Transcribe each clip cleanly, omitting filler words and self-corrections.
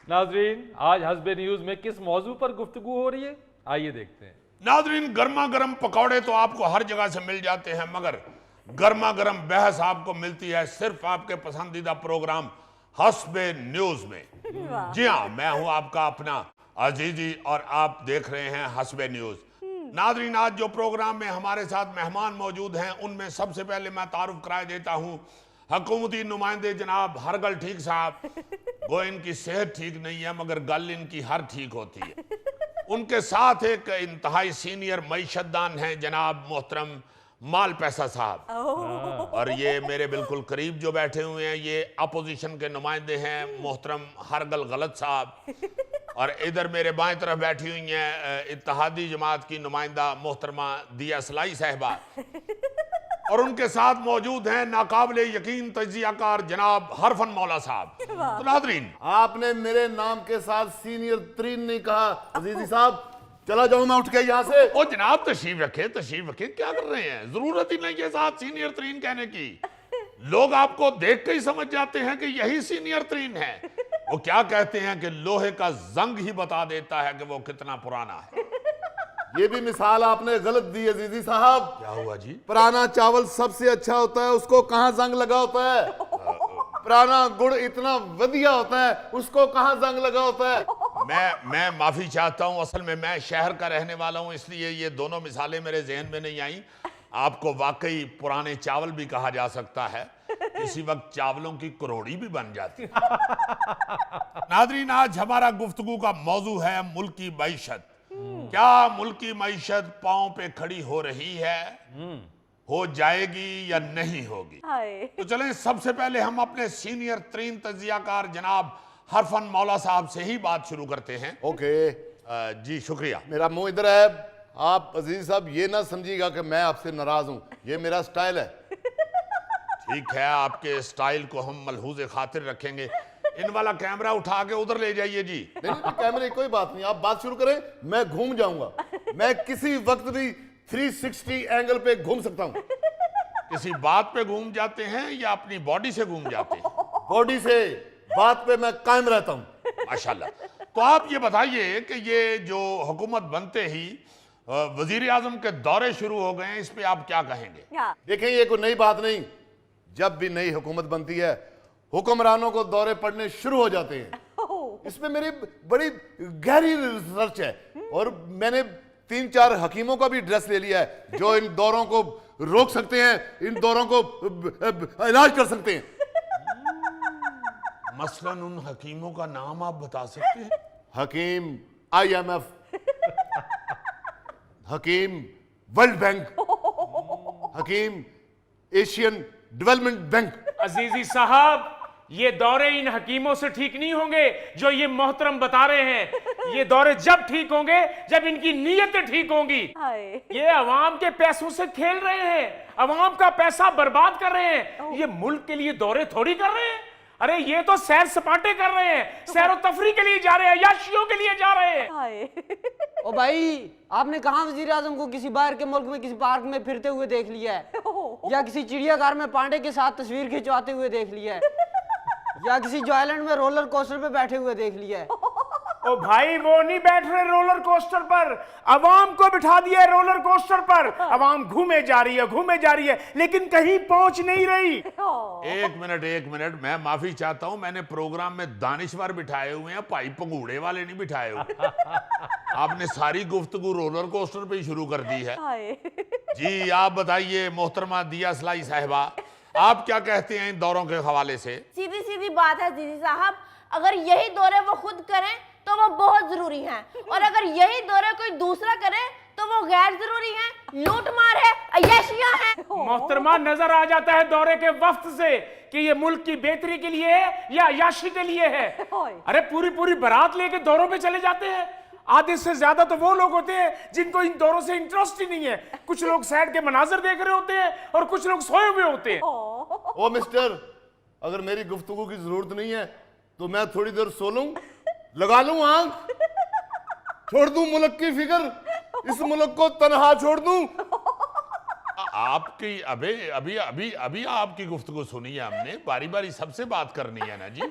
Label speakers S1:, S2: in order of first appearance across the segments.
S1: नाजरीन, आज हस्बे न्यूज में किस मौजू पर गुफ्तगू हो रही है, आइए देखते हैं।
S2: नाजरीन, गर्मा गर्म पकौड़े तो आपको हर जगह से मिल जाते हैं, मगर गर्मा गर्म बहस आपको मिलती है सिर्फ आपके पसंदीदा प्रोग्राम हस्बे न्यूज में। जी हाँ, मैं हूं आपका अपना अजीजी और आप देख रहे हैं हस्बे न्यूज। नाजरीन, आज जो प्रोग्राम में हमारे साथ मेहमान मौजूद हैं उनमें सबसे पहले मैं तारुफ कराए देता हूं हुकूमती नुमाइंदे जनाब हरगल ठीक साहब। वो इनकी सेहत ठीक नहीं है मगर गल इनकी हर ठीक होती है। उनके साथ एक इंतहाई सीनियर मईशतदान हैं जनाब मोहतरम माल पैसा साहब, और ये मेरे बिल्कुल करीब जो बैठे हुए हैं ये अपोजिशन के नुमाइंदे हैं मोहतरम हरगल गलत साहब, और इधर मेरे बाएं तरफ बैठी हुई हैं इत्तेहादी जमात की नुमाइंदा मोहतरमा दिया सलाई साहिबा, और उनके साथ मौजूद हैं नाकाबिले यकीन तजियाकार जनाब हरफन मौला साहब। तो नादरीन,
S3: आपने मेरे नाम के साथ सीनियर तरीन नहीं कहा अजीजी साहब, चला जाऊं मैं उठ के यहाँ से।
S2: ओ जनाब तशरीफ रखे, क्या कर रहे हैं? जरूरत ही नहीं है साथ सीनियर तरीन कहने की। लोग आपको देख के ही समझ जाते हैं कि यही सीनियर तरीन है। वो क्या कहते हैं कि लोहे का जंग ही बता देता है कि वो कितना पुराना है।
S3: ये भी मिसाल आपने गलत दी अजीजी साहब।
S2: क्या हुआ जी?
S3: पुराना चावल सबसे अच्छा होता है, उसको कहाँ जंग लगा होता है? पुराना गुड़ इतना वधिया होता है, उसको कहाँ जंग लगा होता है?
S2: मैं माफी चाहता हूं, असल में मैं शहर का रहने वाला हूं, इसलिए ये दोनों मिसालें मेरे जहन में नहीं आई। आपको वाकई पुराने चावल भी कहा जा सकता है, इसी वक्त चावलों की करोड़ी भी बन जाती है। नादरीन, आज हमारा गुफ्तगू का मौजू है मुल्क की मईशत। क्या मुल्क की मईशत पांव पे खड़ी हो रही है, हो जाएगी या नहीं होगी? तो चलें सबसे पहले हम अपने सीनियर तरीन तजियाकार जनाब हरफन मौला साहब से ही बात शुरू करते हैं।
S3: ओके
S2: जी शुक्रिया।
S3: मेरा मुंह इधर है। आप अजीज साहब ये ना समझिएगा कि मैं आपसे नाराज हूं, ये मेरा स्टाइल है।
S2: ठीक है, आपके स्टाइल को हम मलहूज खातिर रखेंगे। इन वाला कैमरा उठा के उधर ले जाइए जी।
S3: नहीं, कैमरे कोई बात नहीं, आप बात शुरू करें, मैं घूम जाऊंगा। मैं किसी वक्त भी 360 एंगल पे घूम सकता हूं।
S2: किसी बात पे घूम जाते हैं या अपनी बॉडी से घूम जाते हैं?
S3: बॉडी से, बात पे मैं कायम रहता हूं।
S2: माशाल्लाह। तो आप ये बताइए कि ये जो हुकूमत बनते ही वजीर आजम के दौरे शुरू हो गए हैं, इस पे आप क्या कहेंगे?
S3: देखें, ये कोई नई बात नहीं। जब भी नई हुकूमत बनती है हुक्मरानों को दौरे पड़ने शुरू हो जाते हैं। इसमें मेरी बड़ी गहरी रिसर्च है, और मैंने 3-4 हकीमों का भी एड्रेस ले लिया है जो इन दौरों को रोक सकते हैं, इन दौरों को इलाज कर सकते हैं।
S2: मसलन उन हकीमों का नाम आप बता सकते हैं?
S3: हकीम IMF, हकीम वर्ल्ड बैंक, हकीम एशियन डेवलपमेंट बैंक।
S4: अजीजी साहब, ये दौरे इन हकीमों से ठीक नहीं होंगे जो ये मोहतरम बता रहे हैं। ये दौरे जब ठीक होंगे जब इनकी नीयतें ठीक होंगी। ये अवाम के पैसों से खेल रहे हैं, अवाम का पैसा बर्बाद कर रहे हैं। ये मुल्क के लिए दौरे थोड़ी कर रहे हैं। अरे ये तो सैर सपाटे कर रहे हैं, सैर तफरी के लिए जा रहे हैं, याशियों के लिए जा रहे हैं।
S5: ओ भाई, आपने कहा वजीर आजम को किसी बाहर के मुल्क में किसी पार्क में फिरते हुए देख लिया है, या किसी चिड़ियाघर में पांडे के साथ तस्वीर खिंचवाते हुए देख लिया है, या किसी जो आइलैंड में रोलर कोस्टर पे बैठे हुए देख लिया है?
S4: ओ भाई, वो नहीं बैठ रहे रोलर कोस्टर पर, अवाम को बिठा दिया है रोलर कोस्टर पर। अवाम घूमे जा रही है लेकिन कहीं पहुंच नहीं रही।
S2: एक मिनट, मैं माफी चाहता हूं, मैंने प्रोग्राम में दानिश्वर बिठाए हुए हैं, भाई पंगूड़े वाले नहीं बिठाए हुए। आपने सारी गुफ्तगू रोलर कोस्टर पे ही शुरू कर दी है। जी आप बताइए मोहतरमा दिया सलाई साहिबा, आप क्या कहते हैं इन दौरों के हवाले से?
S6: सीधी सीधी बात है दीदी साहब, अगर यही दौरे वो खुद करें तो वो बहुत जरूरी हैं, और अगर यही दौरे कोई दूसरा करे तो वो गैर जरूरी हैं, लूटमार है, अय्याशियां हैं।
S4: मोहतरमा, नजर आ जाता है दौरे के वक्त से कि ये मुल्क की बेहतरी के लिए है या अय्याशी के लिए है। अरे पूरी बारात लेके दौरों पे चले जाते हैं। आधे से ज्यादा तो वो लोग होते हैं जिनको इन दौरों से इंटरेस्ट ही नहीं है। कुछ लोग साइड के मनाजर देख रहे होते हैं और कुछ लोग सोए हुए होते हैं।
S3: ओ मिस्टर, अगर मेरी गुफ्तगू की जरूरत नहीं है तो मैं थोड़ी देर सो लूं, लगा लूं आंख, छोड़ दूं मुल्क की फिक्र, इस मुल्क को तनहा छोड़ दूं।
S2: आपकी अभी अभी अभी अभी आपकी गुफ्तगू सुनी है हमने, बारी बारी सबसे बात करनी है ना जी।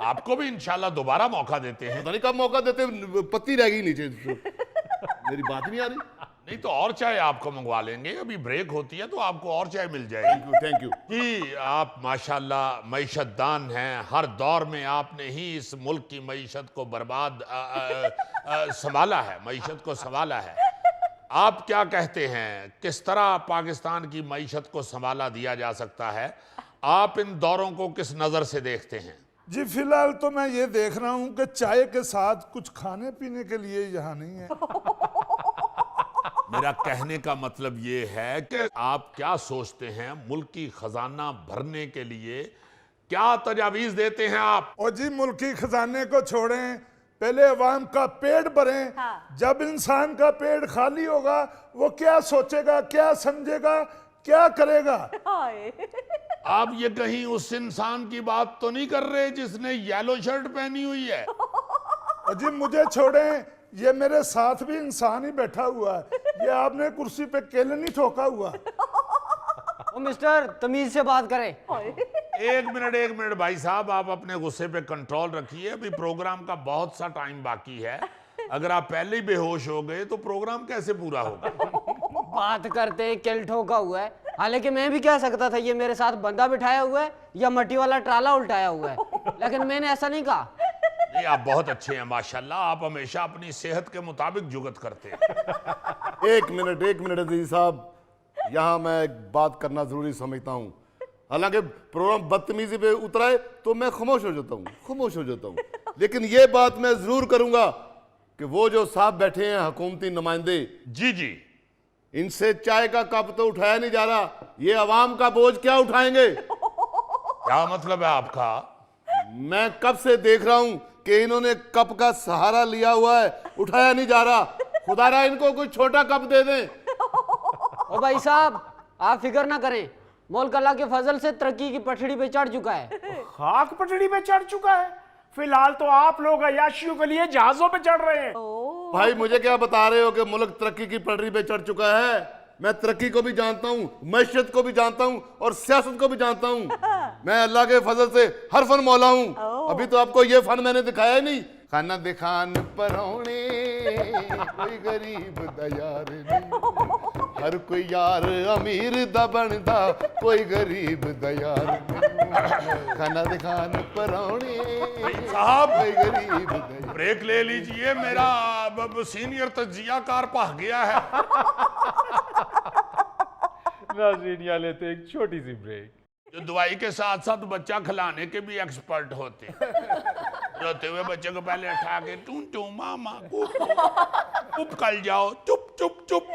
S2: आपको भी इंशाल्लाह दोबारा मौका देते हैं।
S3: पता नहीं कब मौका देते, पत्ती रह गई नीचे। मेरी बात नहीं आ रही।
S2: नहीं तो और चाय आपको मंगवा लेंगे, अभी ब्रेक होती है तो आपको और चाय मिल जाएगी।
S3: Thank you.
S2: जी आप माशाल्लाह मईशतदान हैं, हर दौर में आपने ही इस मुल्क की मईशत को बर्बाद संभाला है, मईशत को संभाला है। आप क्या कहते हैं, किस तरह पाकिस्तान की मईशत को संभाला दिया जा सकता है? आप इन दौरों को किस नज़र से देखते हैं?
S7: जी फिलहाल तो मैं ये देख रहा हूँ कि चाय के साथ कुछ खाने पीने के लिए यहाँ नहीं है।
S2: मेरा कहने का मतलब ये है कि आप क्या सोचते हैं, मुल्क की खजाना भरने के लिए क्या तजावीज देते हैं आप?
S7: और जी मुल्की खजाने को छोड़ें, पहले अवाम का पेट भरें।
S6: हाँ।
S7: जब इंसान का पेट खाली होगा वो क्या सोचेगा, क्या समझेगा, क्या करेगा?
S2: आप ये कहीं उस इंसान की बात तो नहीं कर रहे जिसने येलो शर्ट पहनी हुई है?
S7: और जी मुझे छोड़ें, ये मेरे साथ भी इंसान ही बैठा हुआ है, ये आपने कुर्सी पे केले नहीं ठोका हुआ।
S5: ओ मिस्टर तमीज से बात करें।
S2: एक मिनट भाई साहब, आप अपने गुस्से पे कंट्रोल रखिए, अभी प्रोग्राम का बहुत सा टाइम बाकी है। अगर आप पहले ही बेहोश हो गए तो प्रोग्राम कैसे पूरा होगा?
S5: बात करते केल ठोका हुआ है, हालांकि मैं भी कह सकता था ये मेरे साथ बंदा बिठाया हुआ है या मट्टी वाला ट्राला उल्टाया हुआ है, लेकिन मैंने ऐसा नहीं कहा।
S2: नहीं, आप बहुत अच्छे हैं माशाल्लाह, आप हमेशा अपनी सेहत के मुताबिक जुगत करते हैं।
S3: एक मिनट अजीज साहब, यहाँ मैं एक बात करना जरूरी समझता हूँ। हालांकि प्रोग्राम बदतमीजी पे उतरा है तो मैं खामोश हो जाता हूँ, लेकिन ये बात मैं जरूर करूंगा कि वो जो साहब बैठे हैं हुकूमती नुमाइंदे,
S2: जी
S3: इनसे चाय का कप तो उठाया नहीं जा रहा, ये अवाम का बोझ क्या उठाएंगे?
S2: क्या मतलब है आपका?
S3: मैं कब से देख रहा हूं कि इन्होंने कप का सहारा लिया हुआ है, उठाया नहीं जा रहा। खुदारा इनको कोई छोटा कप दे दें।
S5: ओ भाई साहब आप फिक्र ना करें, मुल्क अल्लाह के फजल से तरक्की की पटड़ी पे चढ़ चुका है।
S4: खाक पटड़ी पे चढ़ चुका है। फिलहाल तो आप लोग अयाशियों के लिए जहाजों पे चढ़ रहे हैं।
S3: भाई मुझे क्या बता रहे हो कि मुल्क तरक्की की पटड़ी पे चढ़ चुका है? मैं तरक्की को भी जानता हूँ, मैशत को भी जानता हूँ और सियासत को भी जानता हूँ। मैं अल्लाह के फजल से हर फन मौला हूँ। अभी तो आपको ये फन मैंने दिखाया ही नहीं। खाना दिखान परौने कोई गरीब दा यार नहीं, हर कोई यार अमीर दा बनदा कोई गरीब दा यार नहीं। खाना दिखान परौने
S2: साहब
S3: कोई गरीब दा यार।
S2: ब्रेक ले लीजिए, मेरा सीनियर तजियाकार पह गया है।
S1: नाज़रीन यहाँ लेते एक छोटी सी ब्रेक।
S2: जो दवाई के साथ साथ बच्चा खिलाने के भी एक्सपर्ट होते हैं। रोते हुए बच्चे को पहले उठा के टू टू मामा उप कल जाओ, चुप चुप चुप,